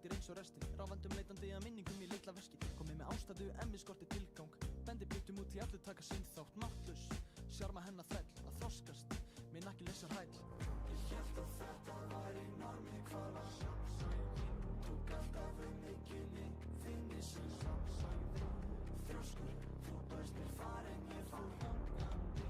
fréttir eins og restin. Ráfandum leitandi að minningum í litla veski. Komið með ástæðu en við skorti tilgang. Bendi bliktum út í allir taka sinn þátt. Máttlaus, sjarma hennar þræll að þroskast. Minn ekki lesar hæll. Ég hélt að þetta væri normið hvala. Tók alltaf mikilli finni sem samsæði. Þrjóskur, þú bæst mér farin, ég fór hangandi.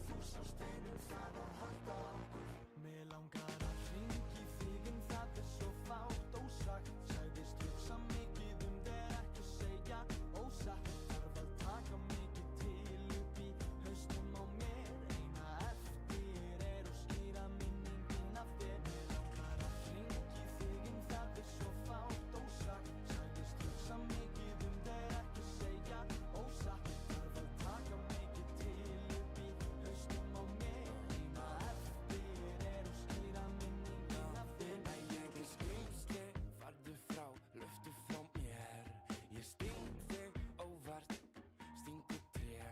Þú sást einum það að halda okkur. Mig langar að hringi þig en það svo fátt ósagt. Sagðist hugsa mikið þér ekki segja ósatt. Þarf að taka mikið til upp í haustum á mér. Eina eftir og skýra minningin af þér. Mig langar að hringi þig en það svo fátt ósagt. Sagðist hugsa mikið þér ekki segja ósatt. Þarf að taka mikið til upp í haustum á mér. Eina eftir og skýra minningin af þér. Nei, ég skrimsli, farðu frá, löftu frá mér. Ég sting þig óvart, stingu tré.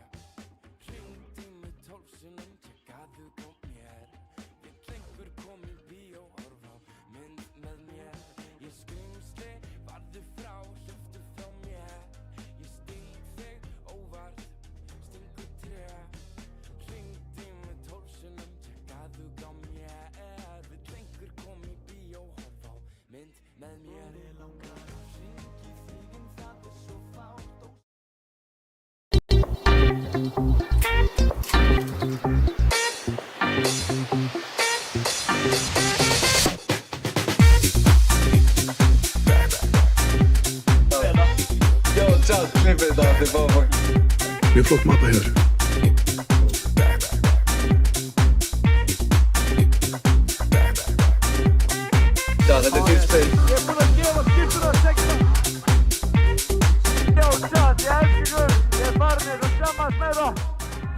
Hringdi mig 12 sinnum, tjekkaðu á mér. Vill einhver koma í bíó, horfa á mynd með mér. Ég skrimsli, farðu frá, löftu frá mér. Ég sting þig óvart, stingu tré. Hringdi mig 12 sinnum, tjekkaðu á mér. Vill einhver koma í bíó, horfa á mynd með mér. Mig langar að hringi þig en það svo fátt ósagt. Yo, ciao, klippet då, det var faktiskt... Vi har fått matta här. Ja, det är ditt spel. Ég er búinn að gefa skiptuna 16. Já, tjátt, ég elskir ykkur. Ég er farin að sjammast með það.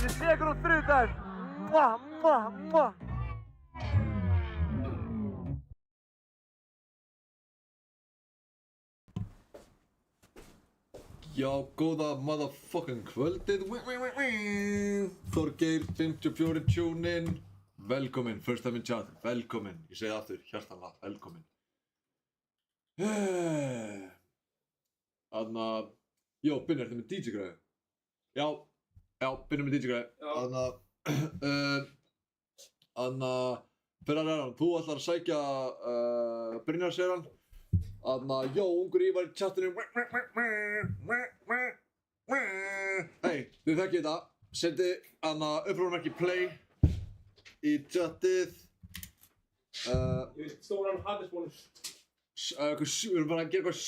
Ég sé ykkur út þriðjudaginn. Mwah, mwah, mwah. Já, góða motherfucking kvöldið. Þorgeir, 54 tjúnin. Velkomin, first time in chat. Velkomin, ég segi aftur, hjartanlega, velkomin. Þannig að, jó, Binni, ertu með DJ-græði? Já, Binni með DJ-græði. Þannig að, fyrir að ræða, þú ætlar að sækja Brynjar, segir hann. Þannig að, jó, ungur Ívar í chatinu. Hei, þið þekkið þetta. Sendi uppróðumerki play í chatið. Ég veist stóran hattisbónus. Við erum bara að gera eitthvað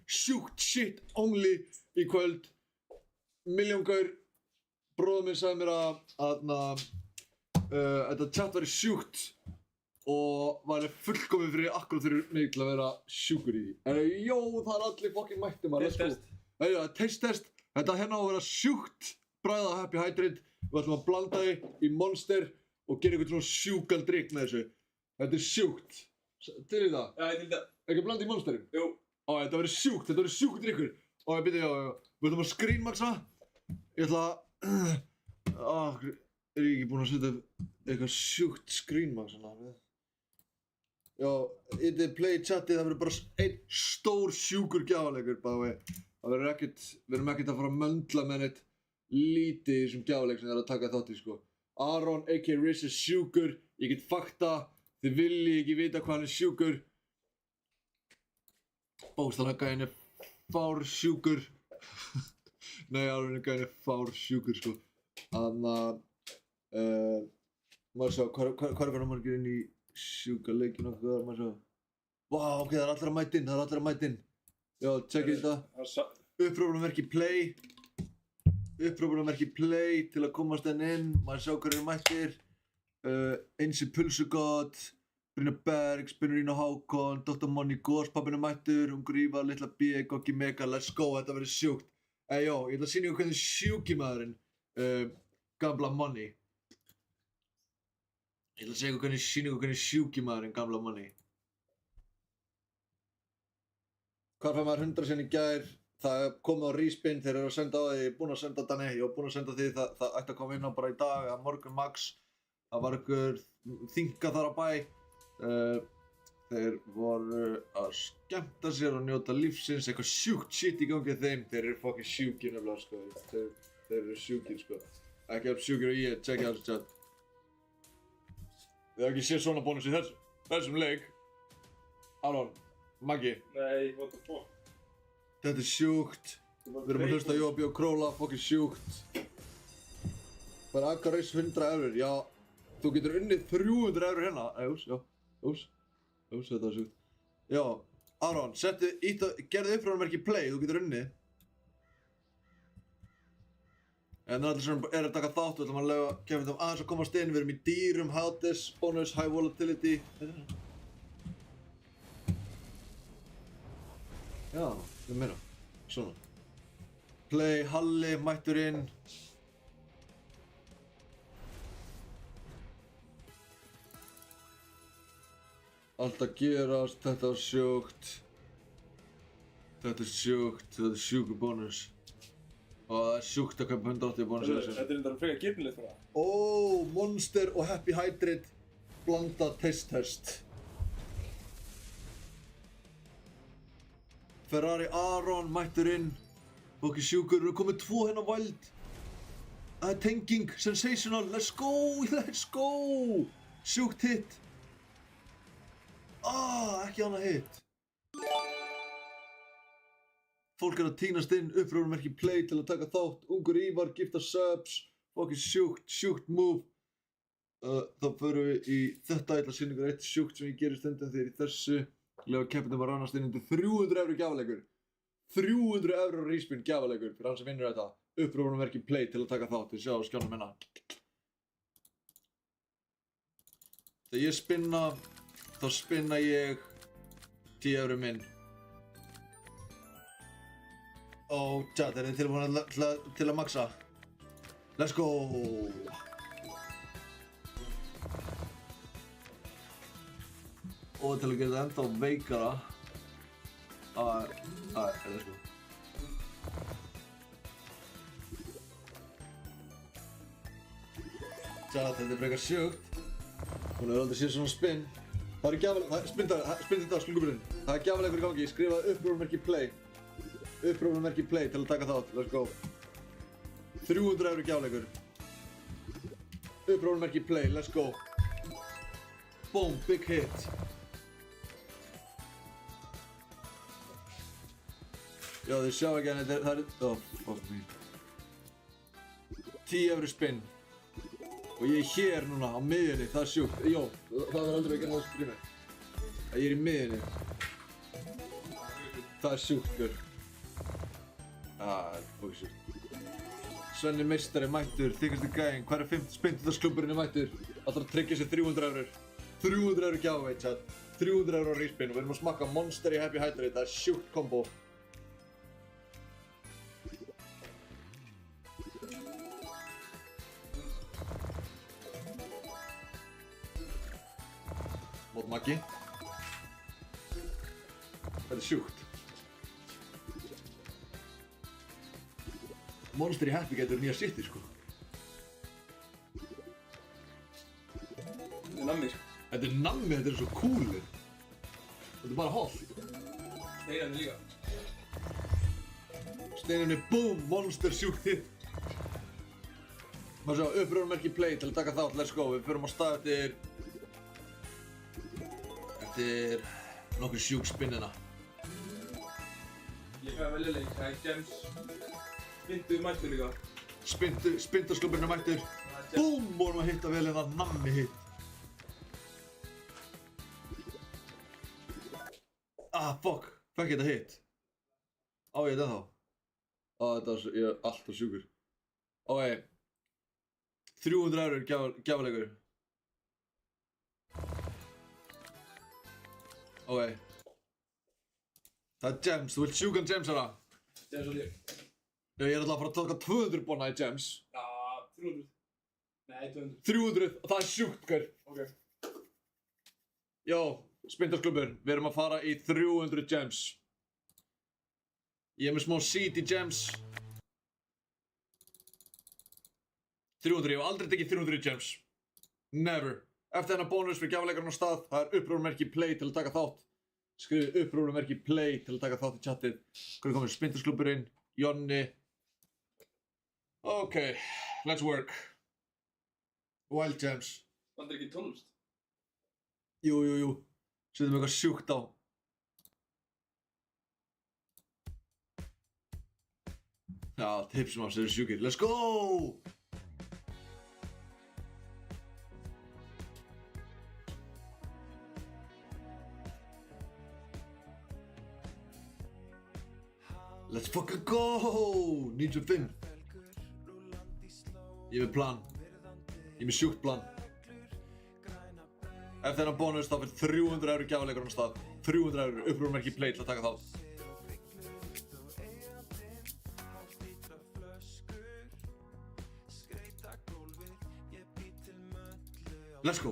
sjúkt shit only í kvöld. Milljóngaur, bróður minn sagði mér að þetta chat væri sjúkt og væri fullkomið fyrir akkurat fyrir mig til að vera sjúkur í því. Jó, það er allir fucking mættir maður, let's go. Taste test. Þetta hérna á að vera sjúkt bragð af Happy Hydrate. Við ætlum að blanda því í Monster og gera eitthvað svona sjúkan drykk með þessu. Þetta er sjúkt. Til í það? Já, ég til það. Ekki að blanda í Monsterum? Jú. Þetta verður sjúkt, þetta verður sjúkt drykkur. Byrju, já. Við ætlum að screenmaxa. Ég ætla að... Er ég ekki búinn að setja eitthvað sjúkt screenmax hana? Já, þetta play chatið, það verður bara einn stór sjúkur gjáleikur, by the way. Það verður ekkert, við erum ekkert að fara að möndla með neitt lítið í þessum gjáleik sem það er að taka þátt í, sko. Aron, a.k.a. Riz er sjúkur, ég get fakta, þið viljið ekki vita hvað hann er sjúkur. Bókstaflega gæinn er fár sjúkur. Nei, Aron gæinn er fár sjúkur, sko. Þannig að, maður sjá, hvað er fyrir margir inn í sjúka leikinn okkur, maður sjá. Vá, ok, það er allir að mæta inn, Já, tjekkið þetta. Upprópunarmerki play. Upprópunarmerki play til að komast henn inn. Maður sjá hverju mættir. Einsi Pulsugott, Brynjar Bergs, Brynjar Hákon, Dr. Money Gors, pappinn er mættur, Ungur Ívar, Litla B, Goggi Mega, let's go, þetta verður sjúkt. Jó, ég ætla að sýna ykkur hvernig sjúki maðurinn, Gamla Money. Ég ætla að segja ykkur hvernig sjúki maðurinn, Gamla Money. Hvar fær maður 100 sinni í gær? Það er komið á Respin, þeir eru að senda á því, ég er búinn að senda Danni, ég var búinn að senda því, það ætti að koma inn á bara í dag, eða morgun max. Það var einhver þinga þar á bæ. Þeir voru að skemmta sér og njóta lífsins, eitthvað sjúkt shit í gangi þeim. Þeir eru fucking sjúkir nefnilega, sko. Þeir eru sjúkir, sko. Ekki alveg sjúkir og ég, tjekkja alls chat. Þið hafa ekki séð svona bónus í þessum leik. Aron, Maggi. Nei, what the fuck? Þetta er sjúkt. Við erum að hlusta á Jóbi og Króla, fucking sjúkt. Bara akka reis 100 eurur, já. Þú getur unnið 300 eurur hérna. Þetta var sjúkt. Já, Aron, gerðu uppráðanmerki play, þú getur unnið. En allir sem er að taka þátt, við ætlum að lega kemur aðeins að komast inn. Við erum í dýrum, Hades, bonus, high volatility. Já, ég meina, svona. Play, Halli, mættur inn. Allt að gerast, þetta var sjúkt. Þetta er sjúkur bónus. Og það er sjúkt að kaupa 180 bónus. Þetta er enda frekar girnilegt fyrir það. Ó, Monster og Happy Hydrate blanda taste test. Ferrari Aron mættur inn. Okkur sjúkur, við erum komið 2 hérna wild. Það er tenging, sensational, let's go! Sjúkt hit. Ekki annað hit. Fólk er að tínast inn, uppróðanmerki play til að taka þátt. Ungur Ívar, gifta subs. Fucking sjúkt move. Þá förum við í þetta. Ég ætla að sýna ykkur eitt sjúkt sem ég gerir stundum þegar í þessu. Lega keppnum að rannast inn undir 300 € gjafalegur. 300 € respin gjafalegur fyrir hann sem vinnur þetta. Uppróðanmerki play til að taka þátt. Þið sjá á skjánum hérna. Þegar ég spinna, þá spinna ég 10 € minn. Og chat, er þið tilbúin til að maxa? Let's go! Og til að gera þetta ennþá veikara. Let's go. Chat, þetta er frekar sjúkt. Hún hefur aldrei séð svona spinn. Það er gjafaleg, spinn þetta á sklungumurinn. Það er gjafalegur í gangi, skrifaði uppróðanmerki play. Uppróðanmerki play til að taka þátt, let's go. 300 € gjafalegur. Uppróðanmerki play, let's go. Boom, big hit. Já, þið sjá ekki en það er, fuck me. 10 € spinn. Og ég er hér núna á miðjunni, það er sjúkt. Jó, það er aldrei ekki að það springa. Ég er í miðjunni. Það er sjúkt, gaur. Það er fokk sjúkt. Svenni meistari mættur, þykasti gæinn. Hver er 50-spinntutarsklubburinn mættur? Alltaf að tryggja sér 300 €. 300 € gjafaveit, chat. 300 € respin og við erum að smakka Monster í Happy Hydrate. Það er sjúkt kombo. Mót Maggi. Þetta er sjúkt. Monster í Happy getur nýja shiti, sko. Þetta er nammi, sko. Þetta er nammi, þetta er svo cool. Þetta er bara holt. Steinan líka. Steininni, boom, Monster sjúkt hit. Má sjá, uppróðanmerki play til að taka þátt, let's go. Við förum á stað eftir nokkur sjúk spinnina. Ég fæði að velja leik, það er Gems. Spintu mættur líka. Spintarsklubburinn er mættur. Boom, vorum að hitta vel en það nammi hit. Fuck, fekk ég þetta hit. Á ég þetta þá? Ég er alltaf sjúkur. Ok. 300 € gjafalegur. Ok. Það er Gems, þú vilt sjúkan Gems hana? Gems og ég. Já, ég er alltaf að fara að taka 200 bonna í Gems. Já, 300. Nei, 200. 300, það er sjúkt, gaur. Ok. Jó, Spintarsklubur, við erum að fara í 300 Gems. Ég er með smá seed í Gems. 300, ég hef aldrei tekið 300 Gems. Never. Eftir þennan bónus fyrir gjafleikarinn á stað, það er upprúnumerki play til að taka þátt. Skrifið upprúnumerki play til að taka þátt í chatið. Hvernig komið Spintersklúbburinn, Jonni. Ok, let's work. Wild Gems. Vantar ekki tónlist? Jú. Setjum eitthvað sjúkt á. Já, tipsum af sér eru sjúkir. Let's go! Let's fucking go! 95. Ég er með plan. Ég er með sjúkt plan. Eftir þennan bónus þá fyrir 300 € gjafleikurinn á stað. 300 € upprúnumerki play til að taka þátt. Let's go!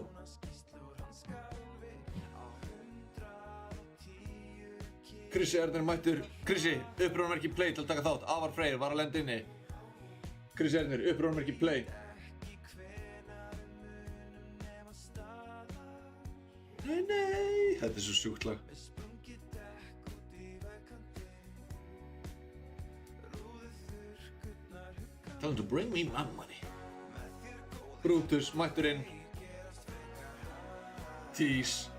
Krissi Ernir mættur. Krissi, upprúnumerki play til að taka þátt. Avar Freyr var að lenda inni. Krissi Ernir, upprúnumerki play. Nei, þetta er svo sjúkt lag. Tell him to bring me my money. Brutus mættur inn. Tease.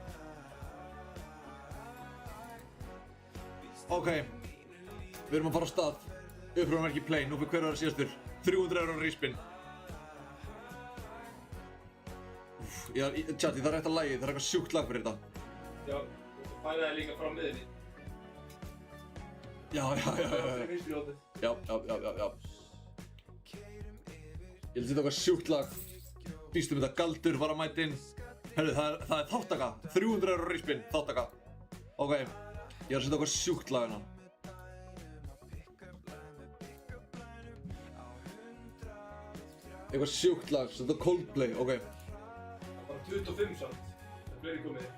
Ok, við erum að fara á stað. Upprúnumerki play, nú fyrir hver að vera síðastur. 300 € ríspinn. Chat, ég þarf rétt að lagi, það er eitthvað sjúkt lag fyrir þetta. Já, þú fæði það líka frá miðinni. Já. Vinstri hótið. Já. Ég vil setja eitthvað sjúkt lag. Býstum þetta Galdur var að mæta inn. Herru, það er þáttaka. 300 € ríspinn, þáttaka. Ok, ég er að setja eitthvað sjúkt lag hérna. Eitthvað sjúkt lag, setja Coldplay, ok. Bara 25 samt. Það er fleiri komið.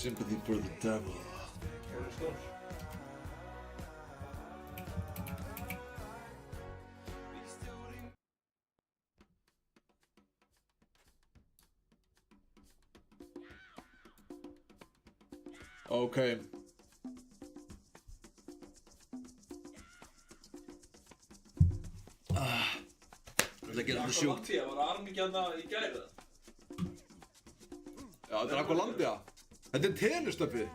Sympathy for the devil. Rolling Stones. Ok. Ég ætla að gera þetta sjúkt. Aqualandia, var Arn ekki hérna í gær eða? Já, þetta er Aqualandia. Þetta er tenustöfið.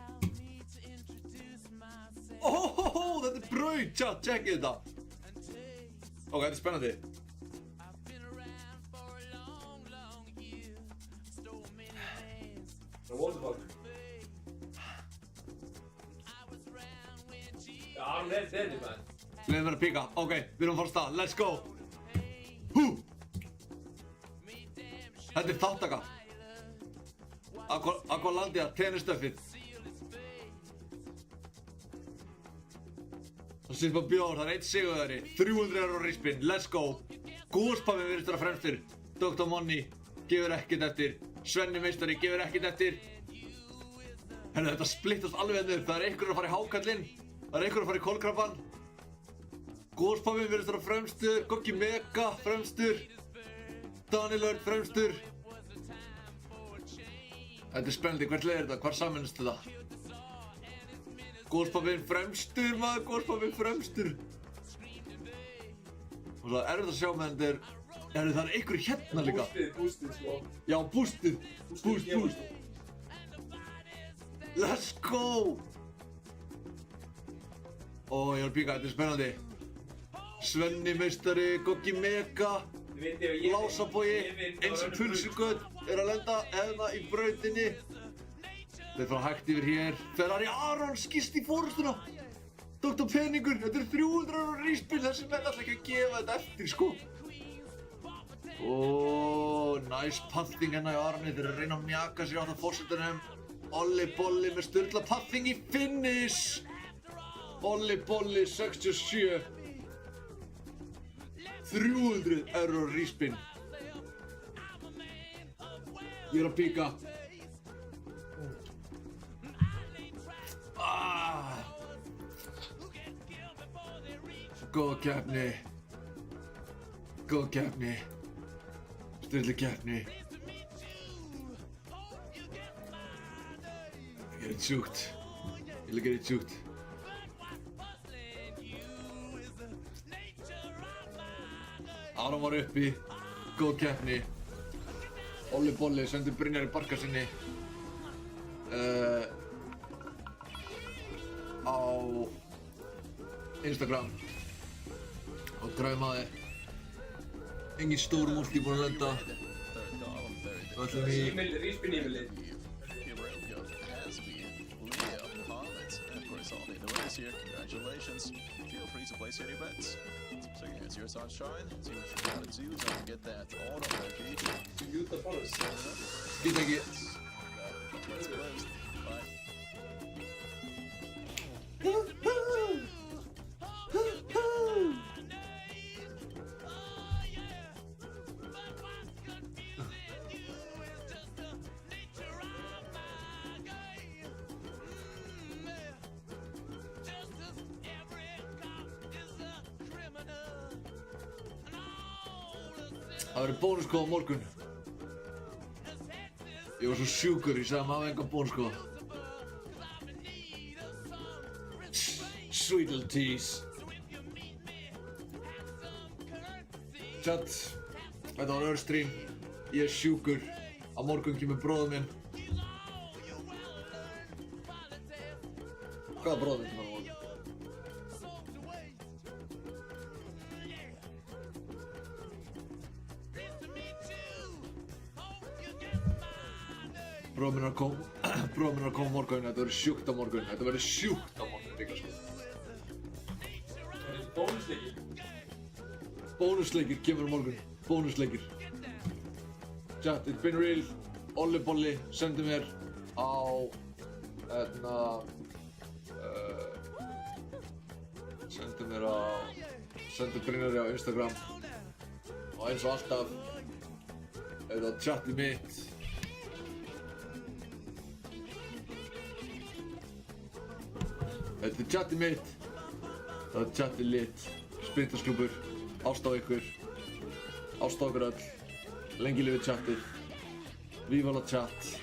Óhóhó, þetta er brauð, chat, checkið þetta. Ok, þetta er spennandi. Það er Waterpark. Já, Arn er þenni, maður. Leðum við að píka. Ok, við erum að fara á stað. Let's go. Hú. Þetta er þáttaka. Aqualandia, tenustöfið. Það sýtt bara bjór, það er 1 sigurvegari. 300 € ríspinn, let's go. Gúspafinn virðist vera fremstur. Dr. Money gefur ekkert eftir. Svenni meistari gefur ekkert eftir. Herru, þetta splittast alveg niður. Það er einhver að fara í hákallinn. Það er einhver að fara í kolkrabbann. Gúspafinn virðist vera fremstur. Goggi Mega fremstur. Daniel Örn fremstur. Þetta er spennandi, hvert leið er þetta? Hvar sameinast þetta? Gúspafinn fremstur, maður, Gúspafinn fremstur. Og það er erfitt að sjá með þetta er það er einhver hérna líka. Boostið, sko. Já, boostið. Boost. Let's go! Ó, ég var að píka, þetta er spennandi. Svenni meistari, Goggi Mega. Lásabogi, eins og pulsugöld er að lenda eða í brautinni. Þeir fara hægt yfir hér. Ferrari Aron skýst í fórustuna. Dr. Peningur, þetta er 300 € ríspinn. Þessi menn ætla ekki að gefa þetta eftir, sko. Nice pathing hérna í Arni. Þeir eru að reyna að mjaka sér átt að fórsetunum. Olli Bolli með sturla pathing í finish. Olli Bolli 67. 300 € ríspinn. Ég er að píka. Góð keppni. Góð keppni. Sturlu keppni. Ég er sjúkt. Ég vil gera sjúkt. Aron var uppi. Góð keppni. Olli Bolli sendi Brynjari Barkarsinni á Instagram og draumaði. Engin stór múlti búin að lenda. Þá ætlum við Ímil, ríspinn ímili. Congratulations. Feel free to place any bets. So yeah, it's your sunshine. See what you gotta do so you can get that auto energy. Júta Forrest. Get ekki. It's closed. Bye. Það verður bónuskóð á morgun. Ég var svo sjúkur, ég sagði maður engan bónuskóð. Sweet little tease. Chat, þetta var Earthstream. Ég er sjúkur. Á morgun kemur bróður minn. Hvaða bróður minn kemur á morgun? Bróður minn er að koma á morgun, þetta verður sjúkt á morgun, þetta verður sjúkt á morgun líka sko. Það er bónusleikir. Bónusleikir kemur á morgun, bónusleikir. Chat, it's been real. Olli Bolli sendi mér á, sendi Brynjari á Instagram og eins og alltaf er það chatið mitt. Þetta er chatið mitt, það er chatið lit, Sprintersklúbbur, ást á ykkur, ást á okkur öll, lengi lifið chatið, Viva la chat.